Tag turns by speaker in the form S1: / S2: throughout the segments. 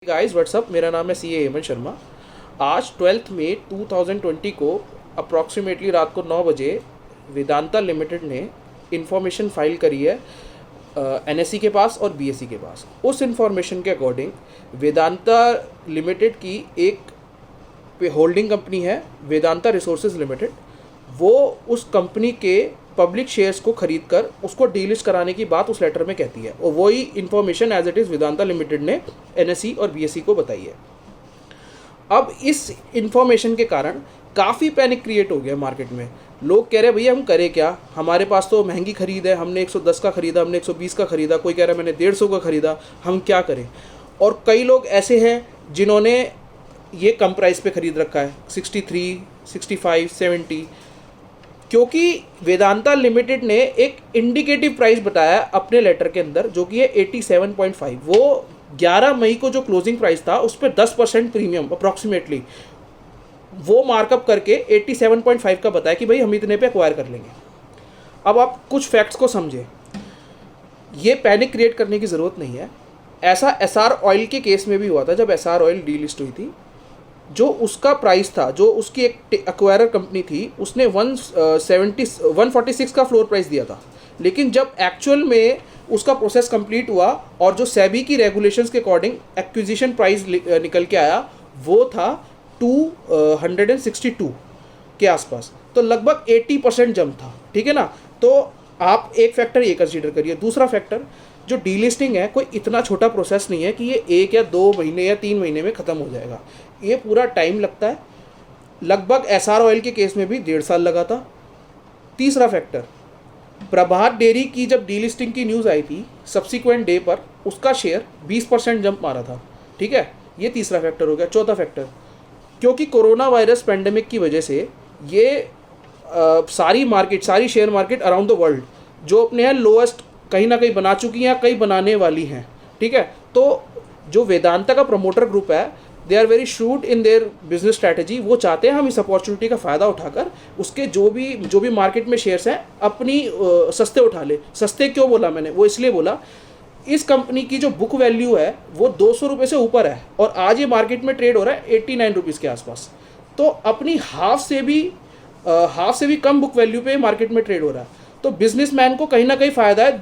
S1: Guys what's up, मेरा नाम है CA हेमंत शर्मा। आज 12 मई 2020 को अप्रॉक्सीमेटली रात को 9 बजे वेदांता लिमिटेड ने इंफॉर्मेशन फाइल करी है NSE के पास और BSE के पास। उस इंफॉर्मेशन के अकॉर्डिंग वेदांता लिमिटेड की एक होल्डिंग कंपनी है वेदांता रिसोर्सेज लिमिटेड, वो उस कंपनी के पब्लिक शेयर्स को खरीद कर उसको डीलिस्ट कराने की बात उस लेटर में कहती है, और वही information as it is Vedanta limited ने NSE और BSE को बताई है। अब इस इंफॉर्मेशन के कारण काफ़ी पैनिक क्रिएट हो गया मार्केट में। लोग कह रहे हैं भैया हम करें क्या, हमारे पास तो महंगी खरीद है, हमने 110 का ख़रीदा, हमने 120 का ख़रीदा, कोई कह रहा है मैंने 150 का ख़रीदा, हम क्या करें। और कई लोग ऐसे हैं जिन्होंने ये कम प्राइस पे ख़रीद रखा है, 63, 65, 70, क्योंकि वेदांता लिमिटेड ने एक इंडिकेटिव प्राइस बताया अपने लेटर के अंदर जो कि है 87.5। वो 11 मई को जो क्लोजिंग प्राइस था उस पर 10% प्रीमियम अप्रॉक्सीमेटली वो मार्कअप करके 87.5 का बताया कि भाई हम इतने पे एक्वायर कर लेंगे। अब आप कुछ फैक्ट्स को समझें, ये पैनिक क्रिएट करने की ज़रूरत नहीं है। ऐसा SR ऑयल के केस में भी हुआ था। जब SR ऑयल डीलिस्ट हुई थी, जो उसका प्राइस था, जो उसकी एक एक्वायरर कंपनी थी, उसने 146 का फ्लोर प्राइस दिया था, लेकिन जब एक्चुअल में उसका प्रोसेस कंप्लीट हुआ और जो सेबी की रेगुलेशंस के अकॉर्डिंग एक्विजिशन प्राइस निकल के आया, वो था 262 के आसपास। तो लगभग 80% जंप था, ठीक है ना। तो आप एक फैक्टर ये कंसीडर करिए। दूसरा फैक्टर, जो डीलिस्टिंग है कोई इतना छोटा प्रोसेस नहीं है कि ये 1 या 2 महीने या 3 महीने में ख़त्म हो जाएगा। ये पूरा टाइम लगता है। लगभग SR ऑयल के केस में भी 1.5 साल लगा था। तीसरा फैक्टर, प्रभात डेयरी की जब डीलिस्टिंग की न्यूज़ आई थी, सब्सिक्वेंट डे पर उसका शेयर 20% जंप मारा था, ठीक है। ये तीसरा फैक्टर हो गया। चौथा फैक्टर, क्योंकि कोरोना वायरस पेंडेमिक की वजह से ये सारी share market around the world जो अपने यहाँ लोएस्ट कहीं ना कहीं बना चुकी हैं या कहीं बनाने वाली हैं, ठीक है। तो जो वेदांता का प्रमोटर ग्रुप है, they are very shrewd in their business strategy. वो चाहते हैं हम इस अपॉर्चुनिटी का फ़ायदा उठाकर उसके जो भी मार्केट में शेयर्स हैं अपनी सस्ते उठा ले। सस्ते क्यों बोला मैंने, वो इसलिए बोला, इस कंपनी की जो बुक वैल्यू है वो 200 रुपये से ऊपर है और आज ये मार्केट में ट्रेड हो रहा है 89 रुपीज़ के आसपास। तो अपनी हाफ से भी कम बुक वैल्यू पे मार्केट में ट्रेड हो रहा है। तो बिजनेसमैन को कहीं ना कहीं फ़ायदा है।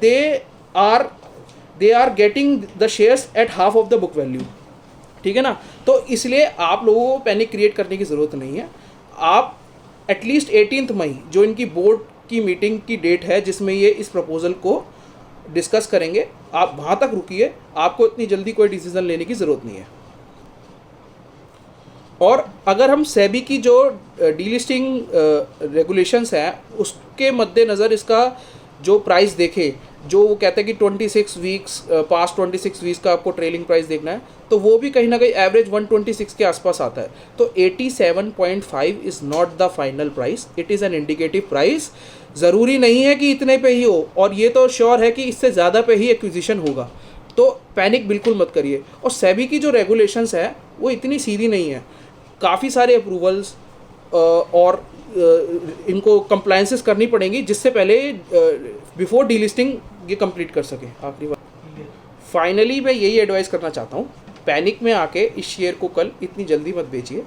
S1: They are getting the shares at half of the book value, ठीक है ना। तो इसलिए आप लोगों को पैनिक क्रिएट करने की ज़रूरत नहीं है। आप एटलीस्ट 18 मई जो इनकी बोर्ड की मीटिंग की डेट है जिसमें ये इस प्रपोजल को डिस्कस करेंगे, आप वहाँ तक रुकिए। आपको इतनी जल्दी कोई डिसीज़न लेने की ज़रूरत नहीं है। और अगर हम सेबी की जो डीलिस्टिंग रेगुलेशंस हैं उसके मद्देनज़र इसका जो प्राइस देखें, जो वो कहते हैं कि 26 वीक्स पास्ट 26 वीक्स का आपको ट्रेलिंग प्राइस देखना है, तो वो भी कहीं ना कहीं एवरेज 126 के आसपास आता है। तो 87.5 is not the final price, it is an indicative price. ज़रूरी नहीं है कि इतने पे ही हो, और ये तो श्योर है कि इससे ज़्यादा पे ही एक्विजिशन होगा। तो पैनिक बिल्कुल मत करिए। और सेबी की जो रेगुलेशंस है वो इतनी सीधी नहीं है, काफ़ी सारे अप्रूवल्स और इनको कंप्लायंसेस करनी पड़ेंगी जिससे पहले बिफोर डीलिस्टिंग ये कंप्लीट कर सकें। आखिरी बात, फाइनली मैं यही एडवाइस करना चाहता हूँ, पैनिक में आके इस शेयर को कल इतनी जल्दी मत बेचिए।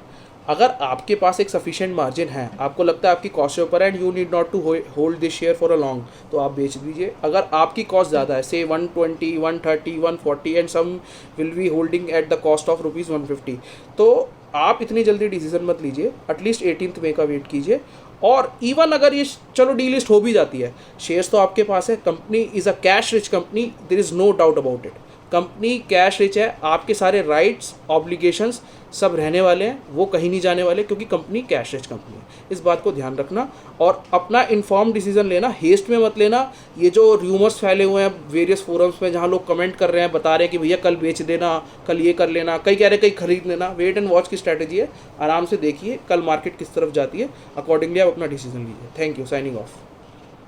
S1: अगर आपके पास एक सफिशिएंट मार्जिन है, आपको लगता है आपकी कॉस्ट के ऊपर है and you need not to hold this share for a long, तो आप बेच दीजिए। अगर आपकी कॉस्ट ज़्यादा है, से 120, 130, 140 and some will be holding at the cost of ₹150, तो आप इतनी जल्दी डिसीजन मत लीजिए। एटलीस्ट 18 मई का वेट कीजिए। और इवन अगर ये चलो डीलिस्ट हो भी जाती है, शेयर्स तो आपके पास है। Company is a cash rich company, there is no doubt about it. Company cash rich है, आपके सारे राइट्स ऑब्लिगेशंस सब रहने वाले हैं, वो कहीं नहीं जाने वाले, क्योंकि कंपनी कैश रिच कंपनी है। इस बात को ध्यान रखना और अपना इन्फॉर्म डिसीजन लेना, हेस्ट में मत लेना। ये जो र्यूमर्स फैले हुए हैं वेरियस फोरम्स में जहाँ लोग कमेंट कर रहे हैं, बता रहे हैं कि भैया कल बेच देना, कल ये कर लेना, कई कह रहे कहीं खरीद लेना, वेट एंड वॉच की स्ट्रैटेजी है। आराम से देखिए कल मार्केट किस तरफ जाती है, अकॉर्डिंगली आप अपना डिसीजन लीजिए। Thank you, signing off.